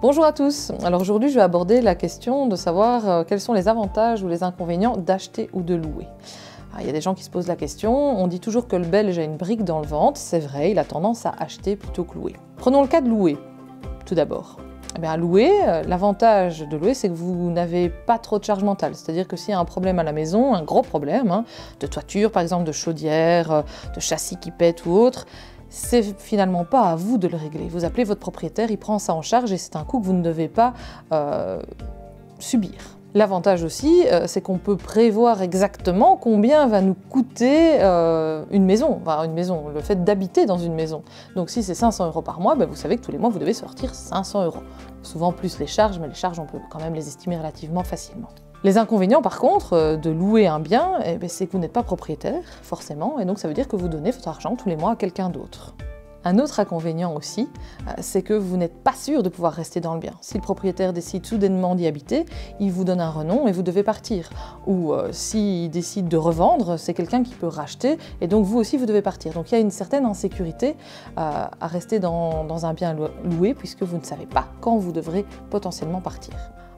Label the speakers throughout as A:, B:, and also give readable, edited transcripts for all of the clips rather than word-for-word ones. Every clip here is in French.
A: Bonjour à tous. Alors aujourd'hui, je vais aborder la question de savoir quels sont les avantages ou les inconvénients d'acheter ou de louer. Il y a des gens qui se posent la question, on dit toujours que le Belge a une brique dans le ventre, c'est vrai, il a tendance à acheter plutôt que louer. Prenons le cas de louer, tout d'abord. À louer, l'avantage de louer, c'est que vous n'avez pas trop de charge mentale. C'est-à-dire que s'il y a un problème à la maison, un gros problème, de toiture par exemple, de chaudière, de châssis qui pète ou autre, c'est finalement pas à vous de le régler. Vous appelez votre propriétaire, il prend ça en charge et c'est un coût que vous ne devez pas subir. L'avantage aussi, c'est qu'on peut prévoir exactement combien va nous coûter une maison, le fait d'habiter dans une maison. Donc si c'est 500 € par mois, vous savez que tous les mois vous devez sortir 500 €. Souvent plus les charges, mais les charges on peut quand même les estimer relativement facilement. Les inconvénients par contre de louer un bien, c'est que vous n'êtes pas propriétaire, forcément, et donc ça veut dire que vous donnez votre argent tous les mois à quelqu'un d'autre. Un autre inconvénient aussi, c'est que vous n'êtes pas sûr de pouvoir rester dans le bien. Si le propriétaire décide soudainement d'y habiter, il vous donne un renom et vous devez partir. Ou s'il décide de revendre, c'est quelqu'un qui peut racheter et donc vous aussi vous devez partir. Donc il y a une certaine insécurité à rester dans un bien loué puisque vous ne savez pas quand vous devrez potentiellement partir.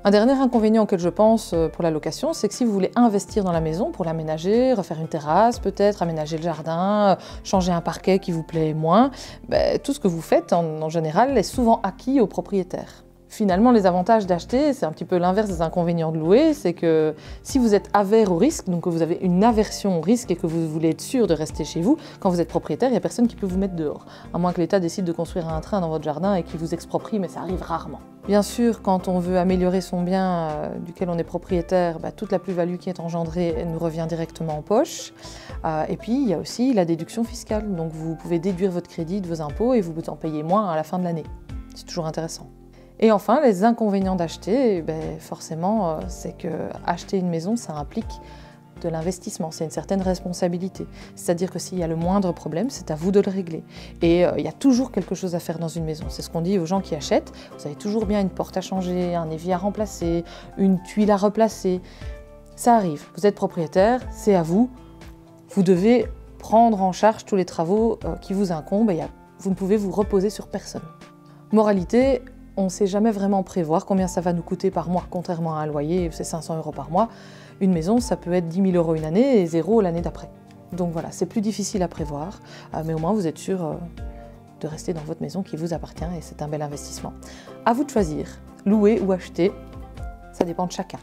A: Un dernier inconvénient auquel je pense pour la location, c'est que si vous voulez investir dans la maison pour l'aménager, refaire une terrasse peut-être, aménager le jardin, changer un parquet qui vous plaît moins, tout ce que vous faites en général est souvent acquis au propriétaire. Finalement, les avantages d'acheter, c'est un petit peu l'inverse des inconvénients de louer, c'est que si vous êtes avare au risque, donc que vous avez une aversion au risque et que vous voulez être sûr de rester chez vous, quand vous êtes propriétaire, il n'y a personne qui peut vous mettre dehors. À moins que l'État décide de construire un train dans votre jardin et qu'il vous exproprie, mais ça arrive rarement. Bien sûr, quand on veut améliorer son bien duquel on est propriétaire, toute la plus-value qui est engendrée nous revient directement en poche. Et puis, il y a aussi la déduction fiscale. Donc vous pouvez déduire votre crédit de vos impôts et vous en payez moins à la fin de l'année. C'est toujours intéressant. Et enfin, les inconvénients d'acheter, forcément, c'est que acheter une maison, ça implique de l'investissement, c'est une certaine responsabilité. C'est-à-dire que s'il y a le moindre problème, c'est à vous de le régler. Et il y a toujours quelque chose à faire dans une maison. C'est ce qu'on dit aux gens qui achètent. Vous avez toujours bien une porte à changer, un évier à remplacer, une tuile à replacer. Ça arrive, vous êtes propriétaire, c'est à vous. Vous devez prendre en charge tous les travaux qui vous incombent et vous ne pouvez vous reposer sur personne. Moralité, on ne sait jamais vraiment prévoir combien ça va nous coûter par mois, contrairement à un loyer, c'est 500 € par mois. Une maison, ça peut être 10 000 € une année et 0 l'année d'après. Donc voilà, c'est plus difficile à prévoir, mais au moins vous êtes sûr de rester dans votre maison qui vous appartient et c'est un bel investissement. À vous de choisir, louer ou acheter, ça dépend de chacun.